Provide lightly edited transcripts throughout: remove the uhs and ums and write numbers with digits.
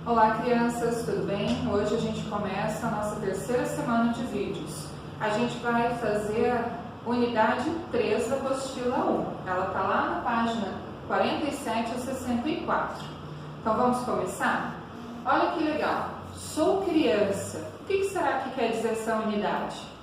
Olá crianças, tudo bem? Hoje a gente começa a nossa terceira semana de vídeos. A gente vai fazer a unidade 3 da apostila 1. Ela está lá na página 47 a 64. Então vamos começar? Olha que legal! Sou criança. O que será que quer dizer essa unidade?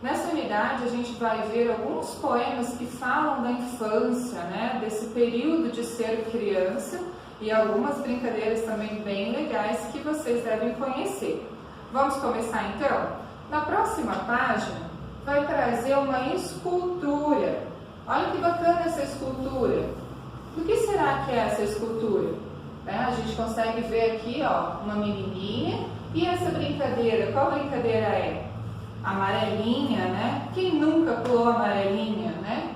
Nessa unidade a gente vai ver alguns poemas que falam da infância, né? Desse período de ser criança, e algumas brincadeiras também bem legais que vocês devem conhecer. Vamos começar então? Na próxima página vai trazer uma escultura. Olha que bacana essa escultura. O que será que é essa escultura? A gente consegue ver aqui, ó, uma menininha. E essa brincadeira, qual brincadeira é? Amarelinha, né? Quem nunca pulou amarelinha, né?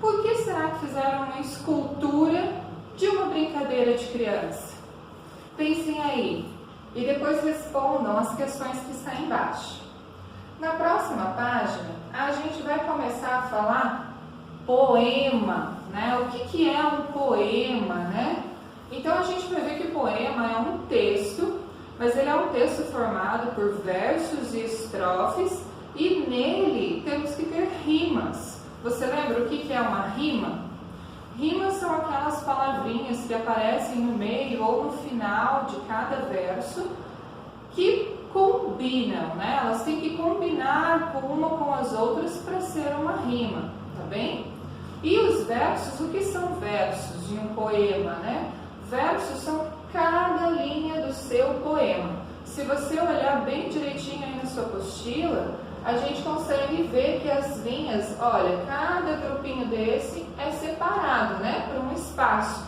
Por que será que fizeram uma escultura de uma brincadeira de criança? Pensem aí e depois respondam as questões que estão embaixo. Na próxima página, a gente vai começar a falar poema, né? O que é um poema, né? Então a gente vai ver que poema é um texto, mas ele é um texto formado por versos e estrofes e nele temos que ter rimas. Você lembra o que é uma rima? Rimas são aquelas palavrinhas que aparecem no meio ou no final de cada verso que combinam, né? Elas têm que combinar uma com as outras para ser uma rima, tá bem? E os versos, o que são versos de um poema, né? Versos são cada linha do seu poema. Se você olhar bem direitinho aí na sua apostila, a gente consegue ver que as linhas, olha, cada grupinho desse é separado, né, por um espaço.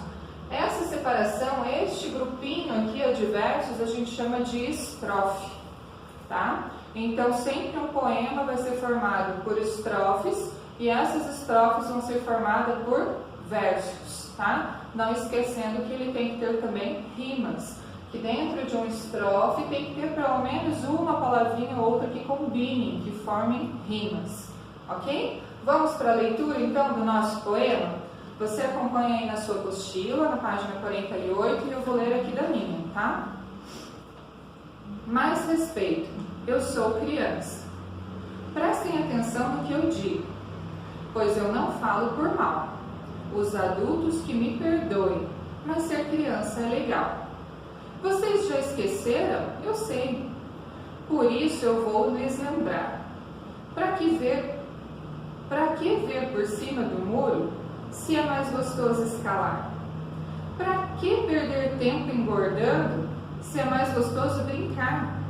Essa separação, este grupinho aqui, ó, de versos, a gente chama de estrofe, tá? Então, sempre um poema vai ser formado por estrofes e essas estrofes vão ser formadas por versos, tá? Não esquecendo que ele tem que ter também rimas. Que dentro de uma estrofe tem que ter pelo menos uma palavrinha ou outra que combinem, que formem rimas, ok? Vamos para a leitura então do nosso poema? Você acompanha aí na sua apostila, na página 48, e eu vou ler aqui da minha, tá? Mais respeito, eu sou criança. Prestem atenção no que eu digo, pois eu não falo por mal. Os adultos que me perdoem, mas ser criança é legal. Vocês já esqueceram? Eu sei. Por isso eu vou lhes lembrar. Para que ver por cima do muro, se é mais gostoso escalar? Para que perder tempo engordando, se é mais gostoso brincar?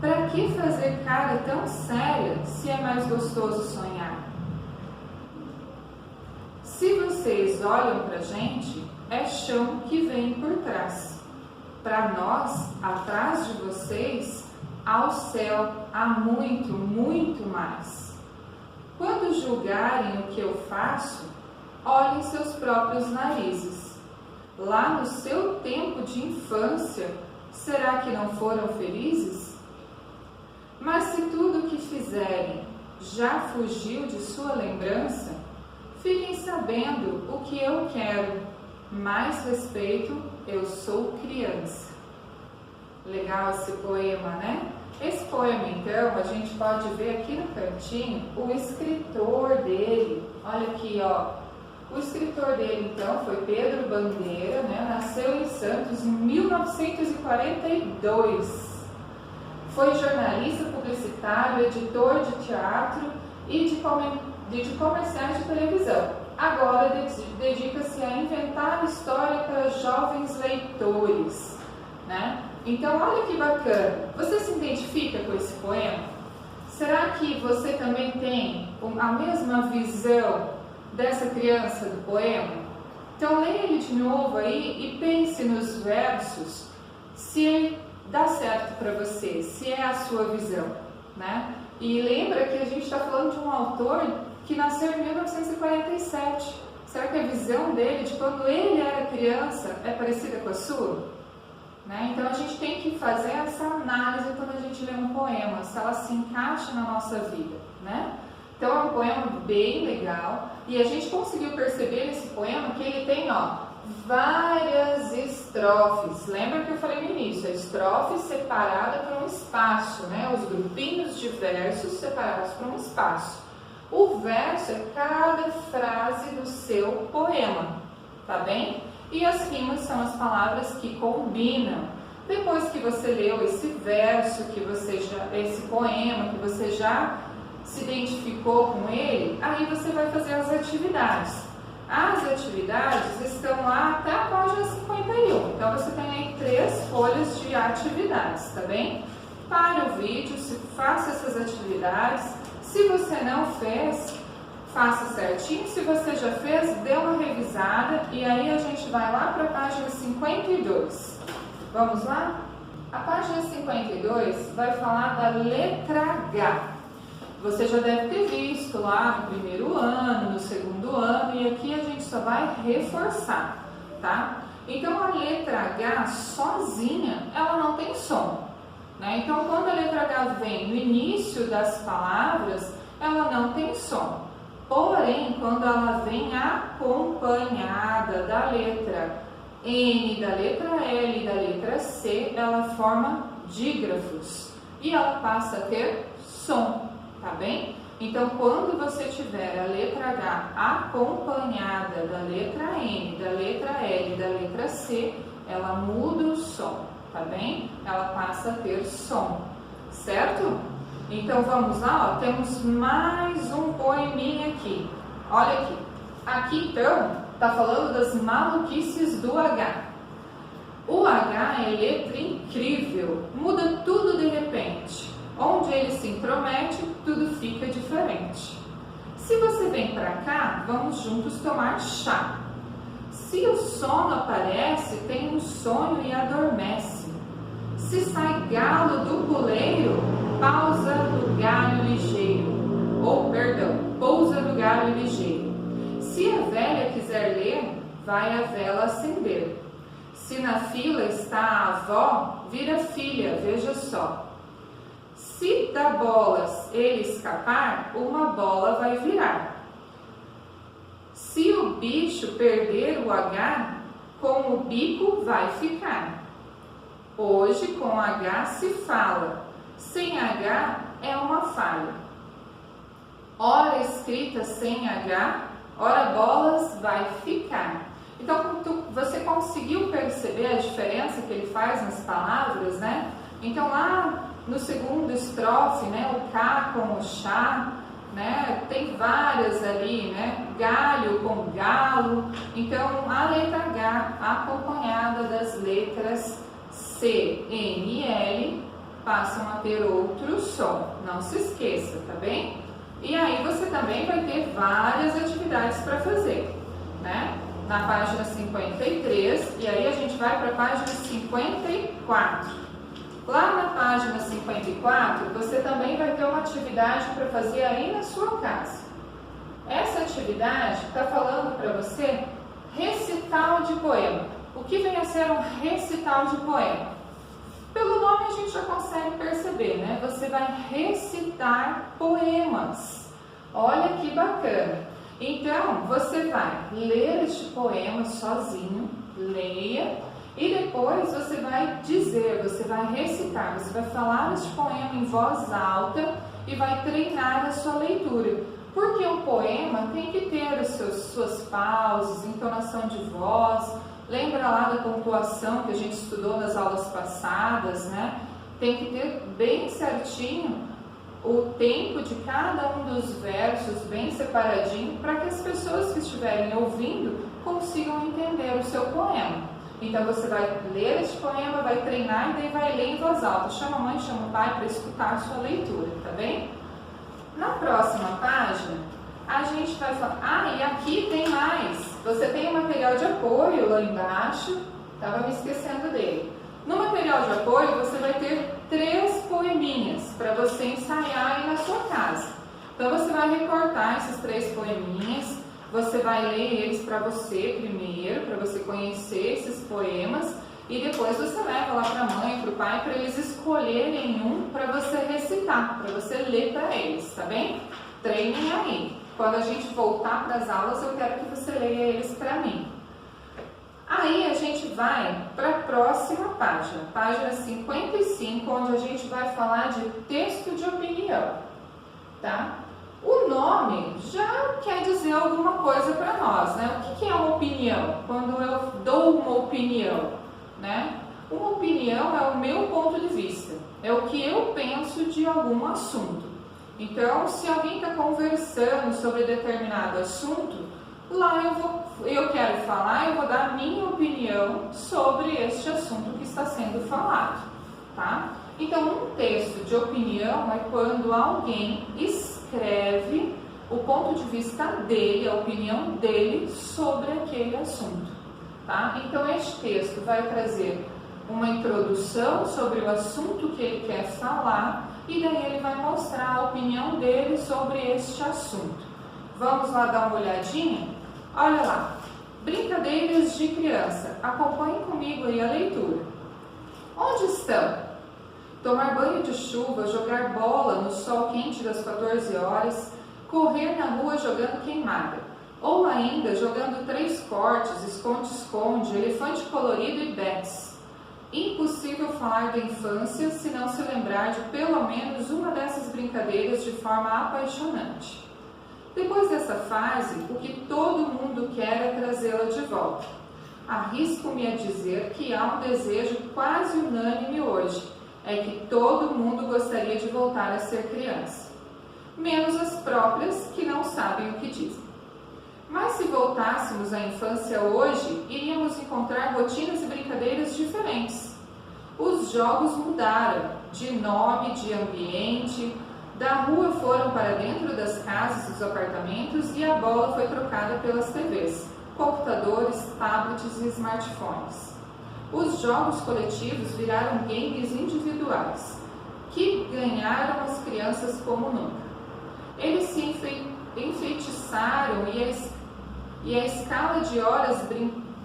Para que fazer cara tão séria, se é mais gostoso sonhar? Se vocês olham para a gente, é chão que vem por trás. Para nós, atrás de vocês, ao céu há muito, muito mais. Quando julgarem o que eu faço, olhem seus próprios narizes. Lá no seu tempo de infância, será que não foram felizes? Mas se tudo o que fizerem já fugiu de sua lembrança, fiquem sabendo o que eu quero. Mais respeito, eu sou criança. Legal esse poema, né? Esse poema, então, a gente pode ver aqui no cantinho o escritor dele. Olha aqui, ó. O escritor dele, então, foi Pedro Bandeira, né? Nasceu em Santos em 1942. Foi jornalista, publicitário, editor de teatro e de comerciais de televisão. Agora dedica-se a inventar história para jovens leitores, né? Então, olha que bacana. Você se identifica com esse poema? Será que você também tem a mesma visão dessa criança do poema? Então, leia ele de novo aí e pense nos versos, se dá certo para você, se é a sua visão, né? E lembra que a gente está falando de um autor que nasceu em 1947. Será que a visão dele, de quando ele era criança, é parecida com a sua? Né? Então a gente tem que fazer essa análise quando a gente lê um poema, se ela se encaixa na nossa vida, né? Então é um poema bem legal. E a gente conseguiu perceber nesse poema que ele tem, ó, várias estrofes. Lembra que eu falei no início? A estrofe separada por um espaço, né? Os grupinhos de versos separados por um espaço. O verso é cada frase do seu poema, tá bem? E as rimas são as palavras que combinam. Depois que você leu esse verso, esse poema, que você já se identificou com ele, aí você vai fazer as atividades. As atividades estão lá até a página 51. Então você tem aí 3 folhas de atividades, tá bem? Pare o vídeo, faça essas atividades. Se você não fez, faça certinho. Se você já fez, dê uma revisada e aí a gente vai lá para a página 52. Vamos lá? A página 52 vai falar da letra H. Você já deve ter visto lá no primeiro ano, no segundo ano, e aqui a gente só vai reforçar, tá? Então a letra H sozinha, ela não tem som, né? Então quando a letra H vem no início das palavras, ela não tem som. Porém, quando ela vem acompanhada da letra N, da letra L e da letra C, ela forma dígrafos e ela passa a ter som. Tá bem? Então, quando você tiver a letra H acompanhada da letra N, da letra L e da letra C, ela muda o som, tá bem? Ela passa a ter som, certo? Então, vamos lá, ó, temos mais um poeminha aqui. Olha aqui. Aqui, então, tá falando das maluquices do H. O H é letra incrível, muda tudo de repente. Onde ele se intromete, tudo fica diferente. Se você vem para cá, vamos juntos tomar chá. Se o sono aparece, tem um sonho e adormece. Se sai galo do puleiro, pousa no galho ligeiro. Pousa no galho ligeiro. Se a velha quiser ler, vai a vela acender. Se na fila está a avó, vira filha, veja só. Se da bolas ele escapar, uma bola vai virar. Se o bicho perder o H, com o bico vai ficar. Hoje com H se fala, sem H é uma falha. Ora escrita sem H, ora bolas vai ficar. Então você conseguiu perceber a diferença que ele faz nas palavras, né? Então lá no segundo estrofe, né, o K com o chá, né, tem várias ali, né, galho com galo. Então a letra H acompanhada das letras C, N e L passam a ter outro som, não se esqueça, tá bem? E aí você também vai ter várias atividades para fazer, né? Na página 53, e aí a gente vai para a página 54. Lá na página 54, você também vai ter uma atividade para fazer aí na sua casa. Essa atividade está falando para você recital de poema. O que vem a ser um recital de poema? Pelo nome a gente já consegue perceber, né? Você vai recitar poemas. Olha que bacana. Então, você vai ler este poema sozinho, leia. E depois você vai dizer, você vai recitar, você vai falar este poema em voz alta e vai treinar a sua leitura. Porque um poema tem que ter as suas pausas, entonação de voz. Lembra lá da pontuação que a gente estudou nas aulas passadas, né? Tem que ter bem certinho o tempo de cada um dos versos, bem separadinho, para que as pessoas que estiverem ouvindo consigam entender o seu poema. Então você vai ler este poema, vai treinar e daí vai ler em voz alta. Chama a mãe, chama o pai para escutar a sua leitura, tá bem? Na próxima página, a gente vai falar... e aqui tem mais. Você tem o material de apoio lá embaixo. Estava me esquecendo dele. No material de apoio, você vai ter 3 poeminhas para você ensaiar aí na sua casa. Então você vai recortar esses 3 poeminhas. Você vai ler eles para você primeiro, para você conhecer esses poemas, e depois você leva lá para a mãe, para o pai, para eles escolherem um para você recitar, para você ler para eles, tá bem? Treinem aí. Quando a gente voltar para as aulas, eu quero que você leia eles para mim. Aí a gente vai para a próxima página, página 55, onde a gente vai falar de texto de opinião, tá? O nome já quer dizer alguma coisa para nós, né? O que é uma opinião? Quando eu dou uma opinião, né? Uma opinião é o meu ponto de vista, é o que eu penso de algum assunto. Então, se alguém está conversando sobre determinado assunto, lá eu quero falar, eu vou dar a minha opinião sobre este assunto que está sendo falado, tá? Então, um texto de opinião é quando alguém escreve o ponto de vista dele, a opinião dele sobre aquele assunto, tá? Então, este texto vai trazer uma introdução sobre o assunto que ele quer falar e daí ele vai mostrar a opinião dele sobre este assunto. Vamos lá dar uma olhadinha? Olha lá, brincadeiras de criança. Acompanhe comigo aí a leitura. Onde estão? Tomar banho de chuva, jogar bola no sol quente das 14 horas, correr na rua jogando queimada, ou ainda jogando 3 cortes, esconde-esconde, elefante colorido e bets. Impossível falar da infância se não se lembrar de pelo menos uma dessas brincadeiras de forma apaixonante. Depois dessa fase, o que todo mundo quer é trazê-la de volta. Arrisco-me a dizer que há um desejo quase unânime hoje, é que todo mundo gostaria de voltar a ser criança, menos as próprias que não sabem o que dizem. Mas se voltássemos à infância hoje, iríamos encontrar rotinas e brincadeiras diferentes. Os jogos mudaram, de nome, de ambiente, da rua foram para dentro das casas e dos apartamentos e a bola foi trocada pelas TVs, computadores, tablets e smartphones. Os jogos coletivos viraram games individuais, que ganharam as crianças como nunca. Eles se enfeitiçaram e a escala de horas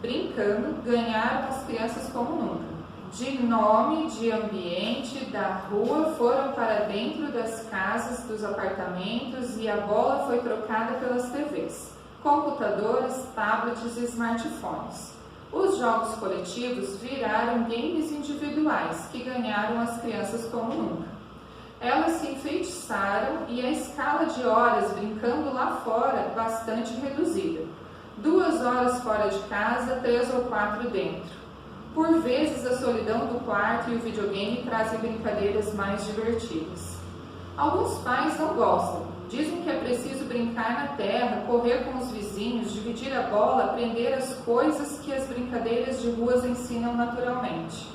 brincando ganharam as crianças como nunca. De nome, de ambiente, da rua foram para dentro das casas, dos apartamentos e a bola foi trocada pelas TVs, computadores, tablets e smartphones. Os jogos coletivos viraram games individuais que ganharam as crianças como nunca. Elas se enfeitiçaram e a escala de horas brincando lá fora bastante reduzida. 2 horas fora de casa, 3 ou 4 dentro. Por vezes a solidão do quarto e o videogame trazem brincadeiras mais divertidas. Alguns pais não gostam, dizem que é preciso brincar na terra, correr com os vizinhos, dividir a bola, aprender as coisas que as brincadeiras de ruas ensinam naturalmente.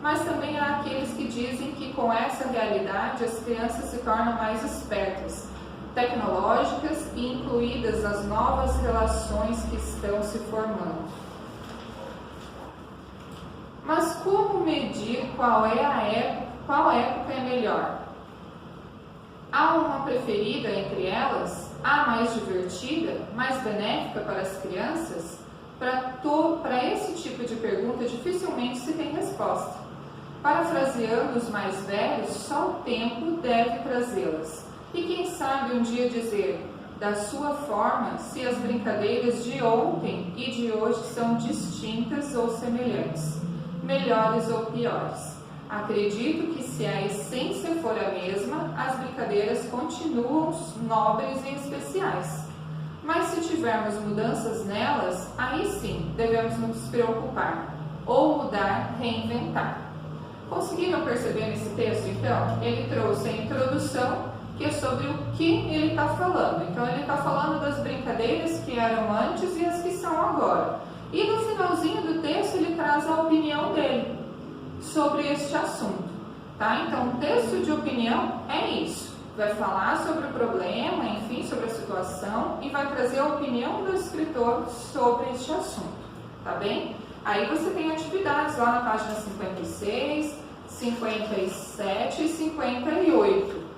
Mas também há aqueles que dizem que com essa realidade as crianças se tornam mais espertas, tecnológicas e incluídas as novas relações que estão se formando. Mas como medir qual época é melhor? Há uma preferida entre elas? Há mais divertida, mais benéfica para as crianças? Para esse tipo de pergunta dificilmente se tem resposta. Parafraseando os mais velhos, só o tempo deve trazê-las. E quem sabe um dia dizer, da sua forma, se as brincadeiras de ontem e de hoje são distintas ou semelhantes, melhores ou piores. Acredito que se a essência for a mesma, as brincadeiras continuam nobres e especiais. Mas se tivermos mudanças nelas, aí sim devemos nos preocupar, ou mudar, reinventar. Conseguiram perceber nesse texto, então? Ele trouxe a introdução, que é sobre o que ele está falando. Então, ele está falando das brincadeiras que eram antes e as que são agora. E no finalzinho do texto, ele traz a opinião dele sobre este assunto. Tá? Então, o texto de opinião é isso. Vai falar sobre o problema, enfim, sobre a situação e vai trazer a opinião do escritor sobre este assunto. Tá bem? Aí você tem atividades lá na página 56, 57 e 58.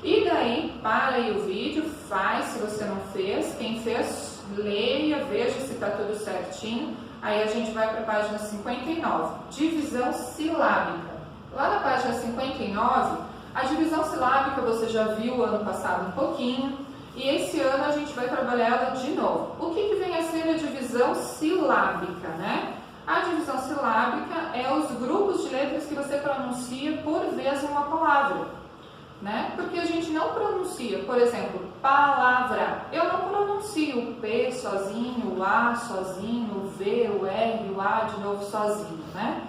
E daí, para aí o vídeo, faz se você não fez. Quem fez, leia, veja se está tudo certinho. Aí a gente vai para a página 59, divisão silábica. Lá na página 59, a divisão silábica você já viu ano passado um pouquinho. e esse ano a gente vai trabalhar ela de novo. O que vem a ser a divisão silábica, né? A divisão silábica é os grupos de letras que você pronuncia por vez em uma palavra, né? Porque a gente não pronuncia, por exemplo, palavra. Eu não pronuncio o P sozinho, o A sozinho, o V, o R, o A de novo sozinho, né?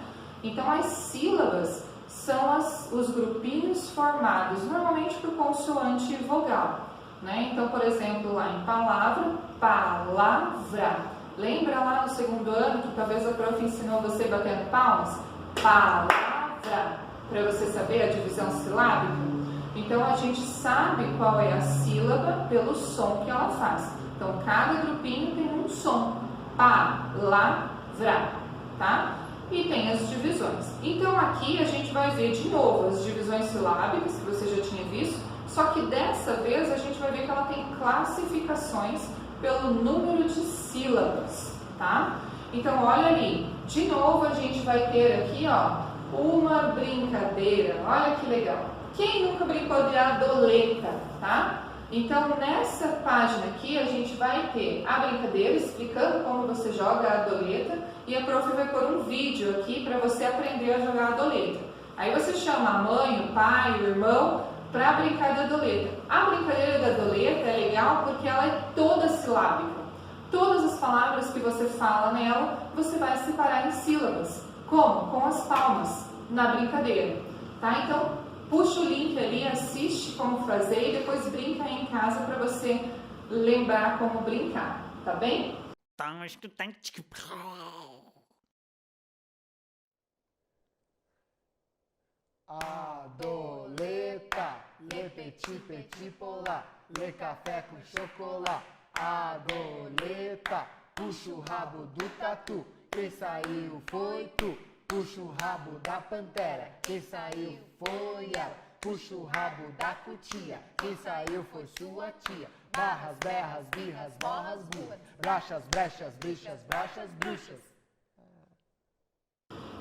Então as sílabas são os grupinhos formados normalmente por consoante e vogal, né? Então, por exemplo, lá em palavra, palavra. Lembra lá no segundo ano que talvez a prof ensinou você batendo palmas? Palavra, para você saber a divisão silábica. Então, a gente sabe qual é a sílaba pelo som que ela faz. Então, cada grupinho tem um som. Palavra, tá? E tem as divisões. Então, aqui a gente vai ver de novo as divisões silábicas, que você já tinha visto, só que dessa vez a gente vai ver que ela tem classificações pelo número de sílabas, tá? Então, olha ali, de novo a gente vai ter aqui, ó, uma brincadeira, olha que legal. Quem nunca brincou de adoleta, tá? Então, nessa página aqui, a gente vai ter a brincadeira explicando como você joga a adoleta e a prof vai pôr um vídeo aqui para você aprender a jogar a adoleta. Aí você chama a mãe, o pai, o irmão para brincar de adoleta. A brincadeira da adoleta é legal porque ela é toda silábica. Todas as palavras que você fala nela, você vai separar em sílabas. Como? Com as palmas, na brincadeira, tá? Então, puxa o link ali, assiste como fazer e depois brinca aí em casa para você lembrar como brincar, tá bem? Adoleta, lê petit petit pola, lê café com chocolate. Adoleta, puxa o rabo do tatu, quem saiu foi tu. Puxa o rabo da pantera, quem saiu foi ela. Puxa o rabo da cutia, quem saiu foi sua tia. Barras, berras, birras, borras, burras, brachas, brechas, bichas, brachas, bruxas.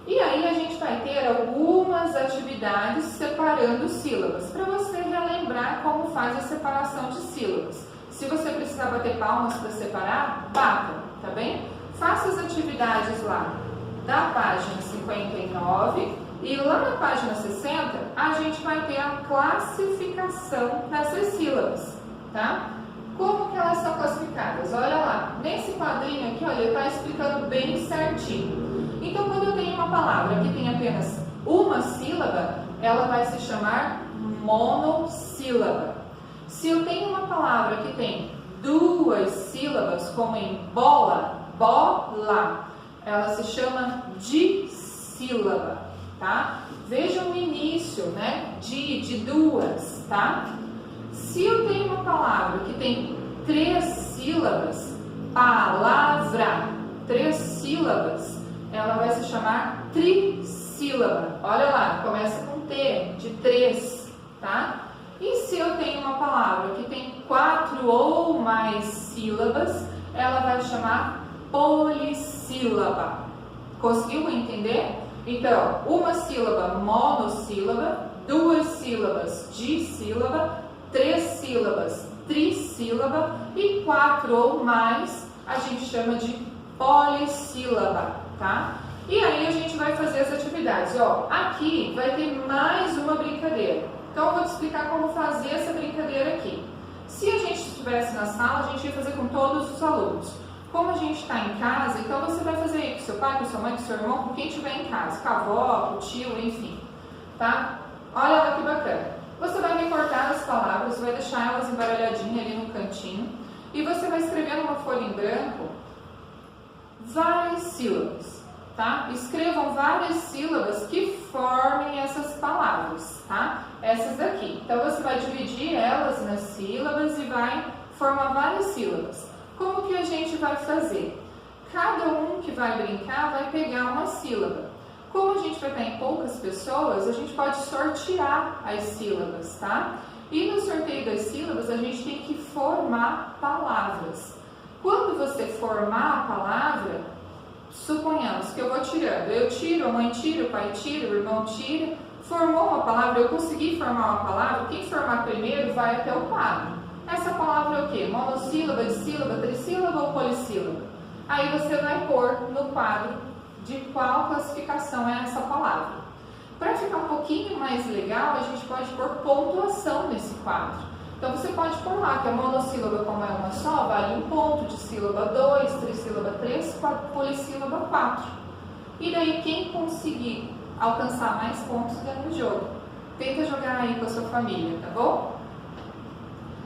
E aí a gente vai ter algumas atividades separando sílabas, para você relembrar como faz a separação de sílabas. Se você precisar bater palmas para separar, bata, tá bem? Faça as atividades lá da página 59 e lá na página 60 a gente vai ter a classificação dessas sílabas, tá? Como que elas são classificadas? Olha lá, nesse quadrinho aqui, olha, está explicando bem certinho. Então, quando eu tenho uma palavra que tem apenas uma sílaba, ela vai se chamar monossílaba. Se eu tenho uma palavra que tem duas sílabas, como em bola, bola, ela se chama dissílaba, tá? Vejam o início, né? De duas, tá? Se eu tenho uma palavra que tem três sílabas, palavra, três sílabas, ela vai se chamar trissílaba. Olha lá, começa com T, de três, tá? E se eu tenho uma palavra que tem quatro ou mais sílabas, ela vai chamar polissílaba. Conseguiu entender? Então, uma sílaba monossílaba, duas sílabas dissílaba, três sílabas trissílaba e quatro ou mais a gente chama de polissílaba, tá? E aí a gente vai fazer as atividades. Ó, aqui vai ter mais uma brincadeira. Então eu vou te explicar como fazer essa brincadeira aqui. Se a gente estivesse na sala, a gente ia fazer com todos os alunos. Como a gente está em casa, então você vai fazer aí com seu pai, com sua mãe, com seu irmão, com quem estiver em casa, com a avó, com o tio, enfim, tá? Olha lá que bacana. Você vai recortar as palavras, vai deixar elas embaralhadinhas ali no cantinho e você vai escrever numa folha em branco várias sílabas, tá? Escrevam várias sílabas que formem essas palavras, tá? Essas daqui. Então você vai dividir elas nas sílabas e vai formar várias sílabas. Como que a gente vai fazer? Cada um que vai brincar vai pegar uma sílaba. Como a gente vai estar em poucas pessoas, a gente pode sortear as sílabas, tá? E no sorteio das sílabas, a gente tem que formar palavras. Quando você formar a palavra, suponhamos que eu vou tirando. Eu tiro, a mãe tira, o pai tira, o irmão tira. Formou uma palavra, eu consegui formar uma palavra, quem formar primeiro vai até o quadro. Essa palavra é o quê? Monossílaba, dissílaba, trissílaba ou polissílaba? Aí você vai pôr no quadro de qual classificação é essa palavra. Para ficar um pouquinho mais legal, a gente pode pôr pontuação nesse quadro. Então você pode pôr lá que a monossílaba, como é uma só, vale 1 ponto, dissílaba 2, trissílaba 3, polissílaba 4. E daí quem conseguir alcançar mais pontos ganha o jogo. Tenta jogar aí com a sua família, tá bom?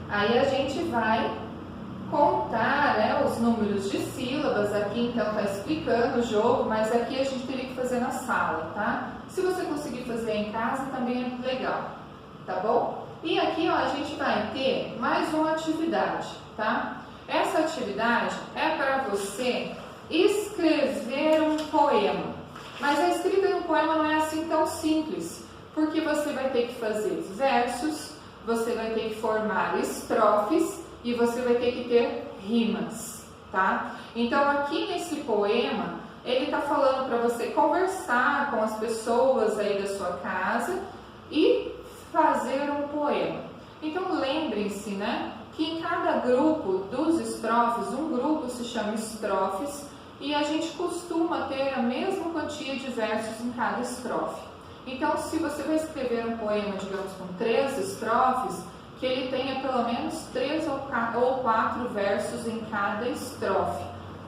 Aí a gente vai contar, né, os números de sílabas. Aqui então está explicando o jogo, mas aqui a gente teria que fazer na sala, tá? Se você conseguir fazer em casa também é legal, tá bom? E aqui, ó, a gente vai ter mais uma atividade, tá? Essa atividade é para você escrever um poema. Mas a escrita de um poema não é assim tão simples, porque você vai ter que fazer versos, você vai ter que formar estrofes e você vai ter que ter rimas, tá? Então aqui nesse poema, ele está falando para você conversar com as pessoas aí da sua casa e fazer um poema. Então lembrem-se, né, que em cada grupo dos estrofes, um grupo se chama estrofes e a gente costuma ter a mesma quantia de versos em cada estrofe. Então, se você vai escrever um poema, digamos, com 3 estrofes, que ele tenha pelo menos 3 ou 4 versos em cada estrofe,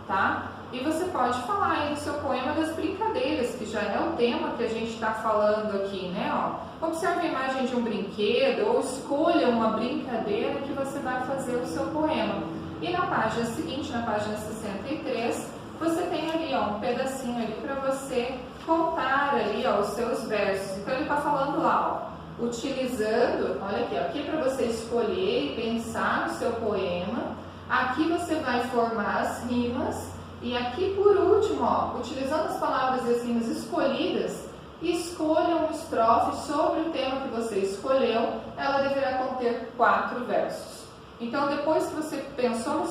tá? E você pode falar aí do seu poema das brincadeiras, que já é o tema que a gente está falando aqui, né? Ó, observe a imagem de um brinquedo ou escolha uma brincadeira que você vai fazer o seu poema. E na página seguinte, na página 63, você tem ali, ó, um pedacinho ali para você contar ali, ó, os seus versos. Então ele está falando lá, ó, utilizando, olha aqui, ó, aqui para você escolher e pensar no seu poema. Aqui você vai formar as rimas. E aqui por último, ó, utilizando as palavras e as rimas escolhidas, escolha uma estrofe sobre o tema que você escolheu. Ela deverá conter 4 versos. Então depois que você pensou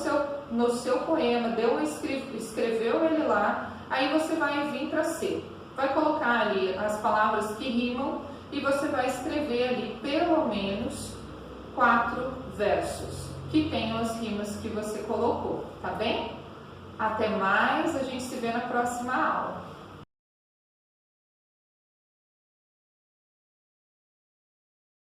no seu poema, escreveu ele lá, aí você vai vir para C. Vai colocar ali as palavras que rimam e você vai escrever ali pelo menos 4 versos que tenham as rimas que você colocou, tá bem? Até mais, a gente se vê na próxima aula.